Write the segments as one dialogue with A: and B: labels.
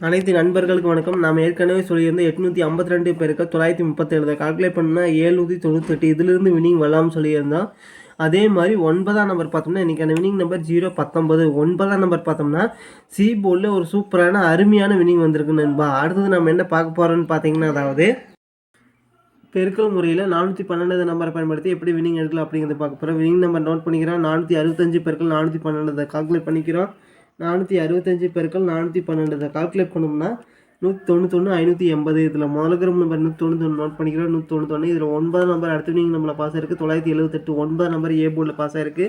A: அனைத்து நண்பர்களுக்கு வணக்கம். நாம் ஏற்கனவே சொல்லியிருந்த 852 பெருக்கள் 937 கால்குலேட் பண்ணால் 798 இதிலிருந்து வினிங் வரலாம்னு சொல்லியிருந்தோம். அதே மாதிரி 9ஆம் நம்பர் பார்த்தோம்னா இன்றைக்கான வினிங் நம்பர் 019. 9ஆம் நம்பர் பார்த்தோம்னா சி போர்டில் ஒரு சூப்பரான அருமையான வினிங் வந்திருக்கு நண்பா. அடுத்தது நம்ம என்ன பார்க்க போகிறோம்னு பார்த்தீங்கன்னா, அதாவது பெருக்கல் முறையில் 412 நம்பரை பயன்படுத்தி எப்படி வினிங் எடுக்கலாம் அப்படிங்கிறத பார்க்க போகிறோம். வினிங் நம்பர் நோட் பண்ணிக்கிறோம். 465 பெருக்கல் 412 கால்குலேட் பண்ணிக்கிறோம். 465 பெருக்கல் 412 கால்குலேட் பண்ணோம்னா 191 580. இதில் முதல்கிற நம்பர் 191 நோட் பண்ணிக்கிறோம். 191 இதில் 9 நம்பர் அடுத்த வினிங் நம்மளில் பாஸ் இருக்குது 978. 9 நம்பர் ஏ போர்டில் பாஸ் ஆகிருக்கு.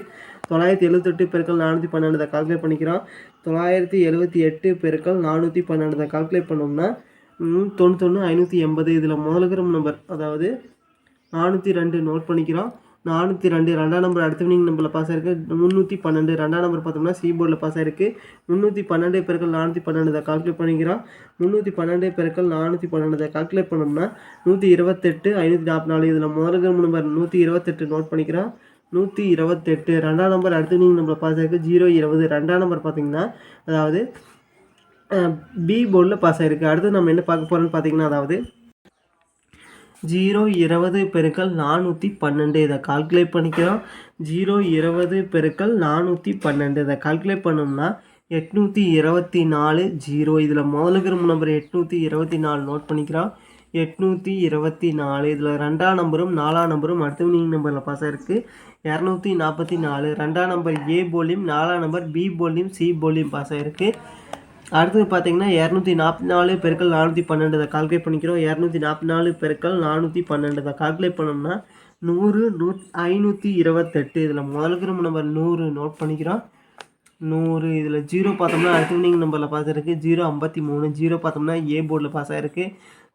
A: 978 பெருக்கல் 412 கால்குலேட் பண்ணிக்கிறோம். 978 பெருக்கல் 412 கால்குலேட் பண்ணோம்னா 191 580. இதில் முதல்கிற நம்பர் அதாவது 402 நோட் பண்ணிக்கிறோம். 402 ரெண்டாம் நம்பர் அடுத்த வினிங் நம்பரில் பாஸ் ஆகிருக்கு. 312 ரெண்டாம் நம்பர் பார்த்தோம்னா சி போர்டில் பாஸ் ஆகிருக்கு. 312 பெருக்கல் 412 கால்குலேட் பண்ணிக்கிறோம். 312 பெருக்கல் 412 கால்குலேட் பண்ணோம்னா 128 544. இதில் முதல்கிற நம்பர் 128 நோட் பண்ணிக்கிறோம். 128 ரெண்டாம் நம்பர் அடுத்த வினிங் நம்பரில் பாஸ் ஆகிருக்கு. 020 ரெண்டாம் நம்பர் பார்த்தீங்கன்னா அதாவது பி போர்டில் பாஸ் ஆகிருக்கு. அடுத்து நம்ம என்ன பார்க்க போகிறோம்னு பார்த்தீங்கன்னா, அதாவது 020 பெருக்கல் 412 இதை கால்குலேட் பண்ணிக்கிறோம். 020 பெருக்கல் 412 இதை கால்குலேட் பண்ணோம்னா 824 0. இதில் முதலுக்கிற நம்பர் 824 நோட் பண்ணிக்கிறோம். 824 இதில் ரெண்டாம் நம்பரும் 4ஆம் நம்பரும் அடுத்த வினிங் நம்பரில் பாஸ் ஆகிருக்கு. 244 ரெண்டாம் நம்பர் ஏ போர்ட்லையும் 4ஆம் நம்பர் பி போர்ட்லையும் சி போர்ட்லையும் பாஸ் ஆகிருக்கு. அடுத்தது பார்த்தீங்கன்னா 244 பெருக்கல் 412 இதை கால்குலேட் பண்ணிக்கிறோம். 244 பெருக்கல் 412 இதை கால்குலேட் பண்ணோம்னா 100 528. இதில் முதல்கிற நம்பர் 100 நோட் பண்ணிக்கிறோம். 100 இதில் 0 பார்த்தோம்னா அடுத்த வினிங் நம்பரில் பாஸ் ஆகிருக்கு. 053 0 பார்த்தோம்னா ஏ போர்டில் பாஸ் ஆகிருக்கு.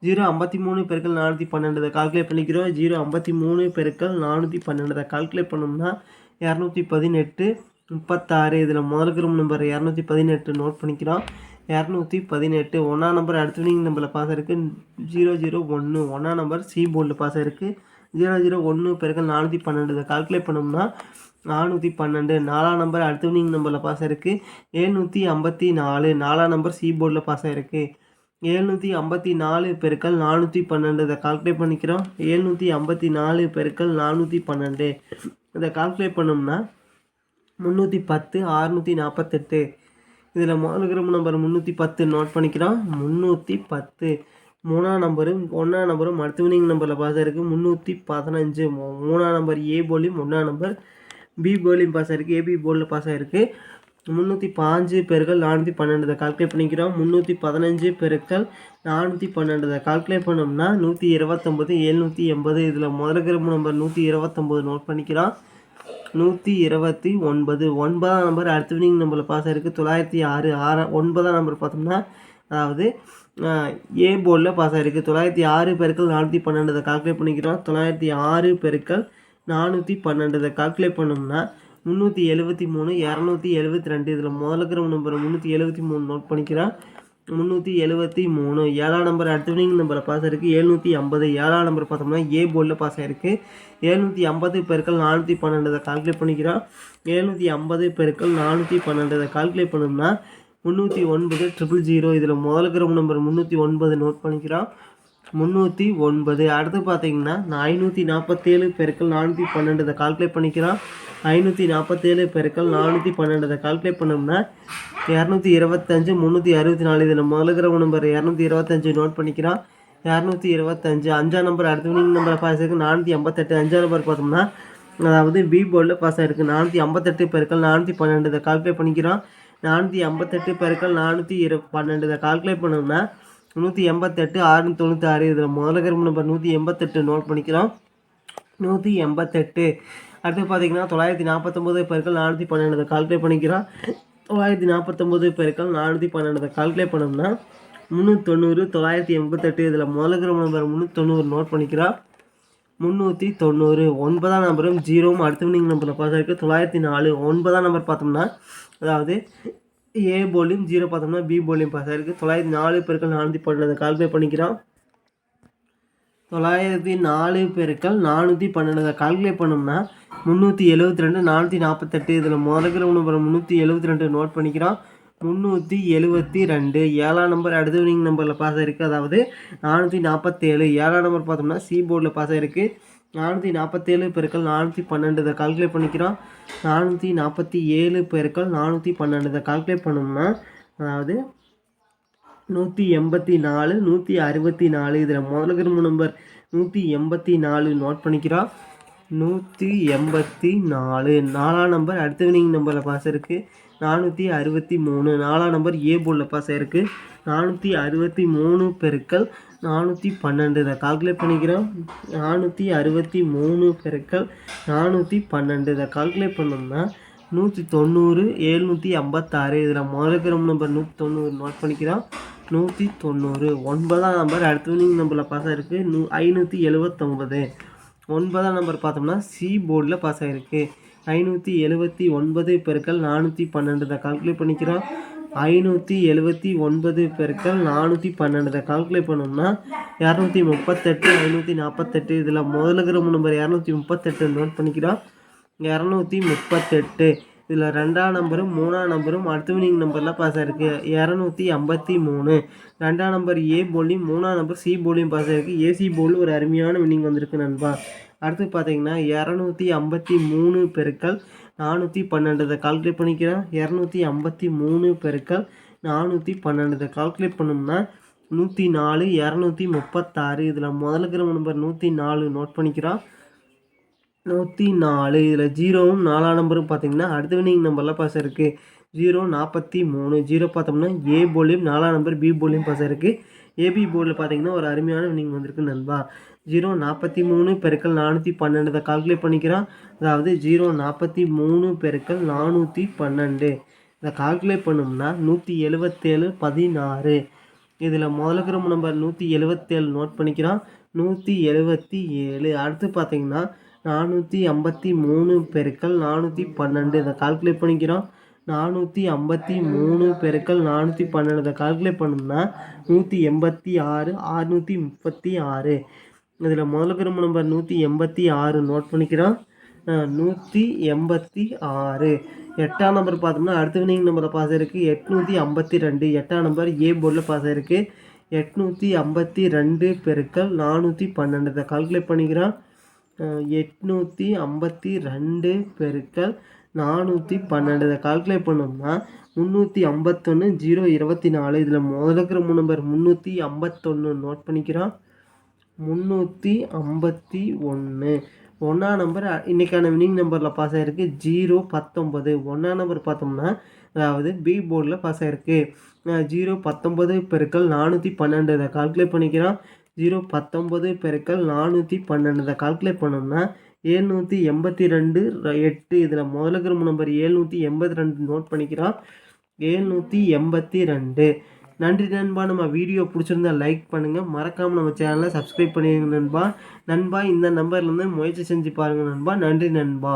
A: 053 பெருக்கல் 412 இதை கால்குலேட் பண்ணிக்கிறோம். 053 பெருக்கல் 412 இதை கால்குலேட் பண்ணோம்னா 218 36. இதில் முதல்கிற நம்பர் 218 நோட் பண்ணிக்கிறோம். 218 ஒன்றாம் நம்பர் அடுத்த வினிங் நம்பரில் பாஸ் ஆகிருக்கு. 001 ஒன்றாம் நம்பர் சி போர்டில் பாஸ் ஆகிருக்கு. 001 பெருக்கல் 412 இதை கால்குலேட் பண்ணோம்னா 412 4ஆம் நம்பர் அடுத்த வினிங் நம்பரில் பாஸ் ஆகிருக்கு. 754 4ஆம் நம்பர் சி போர்டில் பாஸ் ஆகிருக்கு. 754 பெருக்கல் 412 இதை கால்குலேட் பண்ணிக்கிறோம். 754 பெருக்கல் 412 இதை கால்குலேட் பண்ணோம்னா 310 648. இதில் முதல்கிற நம்பர் 310 நோட் பண்ணிக்கிறோம். 310 மூணாம் நம்பரும் 1ஆம் நம்பரும் அடுத்த வினிங் நம்பரில் பாஸ் ஆகிருக்கு. 315 3ஆம் நம்பர் ஏ போர்ட்லையும் 1ஆம் நம்பர் பி போர்ட்லையும் பாஸ் ஆகிருக்கு. ஏபி போர்டில் பாஸ் ஆகிருக்கு. 305 பெருக்கல் 412 இதை கால்குலேட் பண்ணிக்கிறோம். 315 பெருக்கல் 412 இதை கால்குலேட் பண்ணோம்னா 129 780. இதில் முதல்கிற நம்பர் 129 நோட் பண்ணிக்கிறோம். 129 9ஆம் நம்பர் அடுத்த வினிங் நம்பரில் பாஸ் ஆகிருக்கு. 906 9ஆம் நம்பர் பார்த்தோம்னா அதாவது ஏ போர்டில் பாஸ் ஆகிருக்கு. 906 பெருக்கல் 412 இதை கால்குலேட் பண்ணிக்கிறோம். 906 பெருக்கல் 412 இதை கால்குலேட் பண்ணோம்னா 373 272. இதில் முதல்கிற நம்பர் 373 நோட் பண்ணிக்கிறோம். 373 7ஆம் நம்பர் அடுத்த வினிங் நம்பரில் பாஸ் ஆகிருக்கு. 750 7ஆம் நம்பர் பார்த்தோம்னா ஏ போர்டில் பாஸ் ஆகிருக்கு. 750 பெருக்கல் 412 இதை கால்குலேட் பண்ணிக்கிறோம். 750 பெருக்கல் 412 இதை கால்குலேட் பண்ணோம்னா 309 000. இதில் முதல்கிற நம்பர் 309 நோட் பண்ணிக்கிறோம். 309 அடுத்து பார்த்தீங்கன்னா 547 பெருக்கல் 412 இதை கால்குலேட் பண்ணிக்கிறோம். 547 பெருக்கல் 412 இதை கால்குலேட் பண்ணோம்னா 225 364. இதில் முதல்கிற நம்பர் 225 நோட் பண்ணிக்கிறோம். 225 5ஆம் நம்பர் அடுத்த வினிங் நம்பரை பாஸ் ஆகிருக்கு. 458 5ஆம் நம்பர் பார்த்தோம்னா அதாவது பி போர்டில் பாஸ் ஆகிருக்கு. 458 பெருக்கல் 412 இதை கால்குலேட் பண்ணிக்கிறோம். 458 பெருக்கல் 412 இதை கால்குலேட் பண்ணோம்னா 188 696. இதில் முதல்கிற நம்பர் 188 நோட் பண்ணிக்கிறோம். 188 அடுத்து பார்த்தீங்கன்னா 949 பெருக்கல் 412 இதை கால்குலேட் பண்ணிக்கிறோம். 949 பெருக்கல் 412 இதை கால்குலேட் பண்ணோம்னா 390 988. இதில் முதல்கிற நம்பர் 390 நோட் பண்ணிக்கிறோம். 390 9ஆம் நம்பரும் 0வும் அடுத்த வினிங் நம்பரில் பாஸ் ஆகிருக்கு. 904 9ஆம் நம்பர் பார்த்தோம்னா அதாவது ஏ போர்ட்லையும் 0 பார்த்தோம்னா பி போர்ட்லையும் பாஸ் ஆகிருக்கு. 904 பெருக்கல் 412 கால்குலேட் பண்ணிக்கிறோம். 904 பெருக்கல் 412 கால்குலேட் பண்ணோம்னா 372 448. இதில் முதல்கிற நம்பர் 372 நோட் பண்ணிக்கிறோம். 372. 7ஆம் நம்பர் அடுத்த வினிங் நம்பரில் பாஸ் ஆகிருக்கு. அதாவது 447. 7ஆம் நம்பர் பார்த்தோம்னா சி போர்டில் பாஸ் ஆகிருக்கு. 447 பெருக்கல் 412 இதை கால்குலேட் பண்ணிக்கிறோம். 447 பெருக்கல் 412 இதை கால்குலேட் பண்ணோம்னா அதாவது 184 164. இதில் முதலுக்கு நம்பர் 184 நோட் பண்ணிக்கிறோம். 184. 4ஆம் நம்பர் அடுத்த வினிங் நம்பரில் பாஸ் இருக்குது. 463. 4ஆம் நம்பர் ஏ போர்டில் பாஸ் ஆகிருக்கு. 463 பெருக்கல் 412 இதை கால்குலேட் பண்ணிக்கிறோம். 463 பெருக்கல் 412 இதை கால்குலேட் பண்ணோம்னா 190. 756. இதில் முதலுக்கு நம்பர் 190 நோட் பண்ணிக்கிறோம். 190. 9ஆம் நம்பர் அடுத்த வினிங் நம்பரில் பாஸ் ஆகிருக்கு. 579. 9ஆம் நம்பர் பார்த்தோம்னா சி போர்டில் பாஸ் ஆகிருக்கு. 579 பெருக்கல் 412 இதை கால்குலேட் பண்ணிக்கிறோம். 579 பெருக்கல் 412 இதை கால்குலேட் பண்ணோம்னா 238. 548. இதில் முதலுக்கு நம்பர் 238 நோட் பண்ணிக்கிறோம். 238. இதில் 2ஆம் நம்பரும் 3ஆம் நம்பரும் அடுத்த வினிங் நம்பரில் பாஸ் ஆகிருக்கு. 253. 2ஆம் நம்பர் ஏ போர்ட்லையும் 3ஆம் நம்பர் சி போர்ட்லையும் பாஸ் ஆகிருக்கு. ஏசி போர்டில் ஒரு அருமையான வினிங் வந்திருக்கு நண்பா. அடுத்து பார்த்தீங்கன்னா 253 பெருக்கல் 412 இதை கால்குலேட் பண்ணிக்கிறோம். 253 பெருக்கல் 412 இதை கால்குலேட் பண்ணோம்னா 104. 236. இதில் முதலுக்கு நம்பர் 104 நோட் பண்ணிக்கிறோம். 104. இதில் 0வும் 4ஆம் நம்பரும் பார்த்தீங்கன்னா அடுத்த வினிங் நம்பரில் பாஸ் ஆகிருக்கு. 043. 0 பார்த்தோம்னா ஏ போர்ட்லையும் 4ஆம் நம்பர் பி போர்ட்லையும் பாஸ் ஆகிருக்கு. ஏபி போர்டில் பார்த்தீங்கன்னா ஒரு அருமையான வினிங் வந்திருக்கு நண்பா. 043 பெருக்கல் 412 இதை கால்குலேட் பண்ணிக்கிறோம். அதாவது 043 பெருக்கல் 412 இதை கால்குலேட் பண்ணோம்னா 177. 16. இதில் முதலுக்கு நம்பர் 177 நோட் பண்ணிக்கிறோம். 177. அடுத்து பார்த்தீங்கன்னா 453 பெருக்கல் 412 இதை கால்குலேட் பண்ணிக்கிறோம். 453 பெருக்கல் 412 இதை கால்குலேட் பண்ணோம்னா 186. 636. இதில் முதலுக்கு நம்பர் 186 நோட் பண்ணிக்கிறோம். 186. 8ஆம் நம்பர் பார்த்தோம்னா அடுத்த வினிங் நம்பரில் பாஸ் ஆகிருக்கு. 852. 8ஆம் நம்பர் ஏ போர்டில் பாஸ் ஆகிருக்கு. 852 பெருக்கல் 412 இதை கால்குலேட் பண்ணிக்கிறோம். 852 பெருக்கல் 412 இதை கால்குலேட் பண்ணோம்னா 351. 024. இதில் முதலுக்கு நம்பர் 351 நோட் பண்ணிக்கிறோம். 351. 1ஆம் நம்பர் இன்றைக்கான வினிங் நம்பரில் பாஸ் ஆகிருக்கு. 019. 1ஆம் நம்பர் பார்த்தோம்னா அதாவது பி போர்டில் பாஸ் ஆகிருக்கு. 019 பெருக்கல் 412 இதை கால்குலேட் பண்ணிக்கிறோம். 019 பெருக்கல் 412 இதை கால்குலேட் பண்ணோம்னா 782. 8. இதில் முதலுக்கு நம்பர் 782 நோட் பண்ணிக்கிறோம். 782. நன்றி நண்பா. நம்ம வீடியோ பிடிச்சிருந்தா லைக் பண்ணுங்கள். மறக்காமல் நம்ம சேனலை சப்ஸ்கிரைப் பண்ணிடுங்க நண்பா. இந்த நம்பர்லேருந்து முயற்சி செஞ்சு பாருங்கள் நண்பா. நன்றி நண்பா.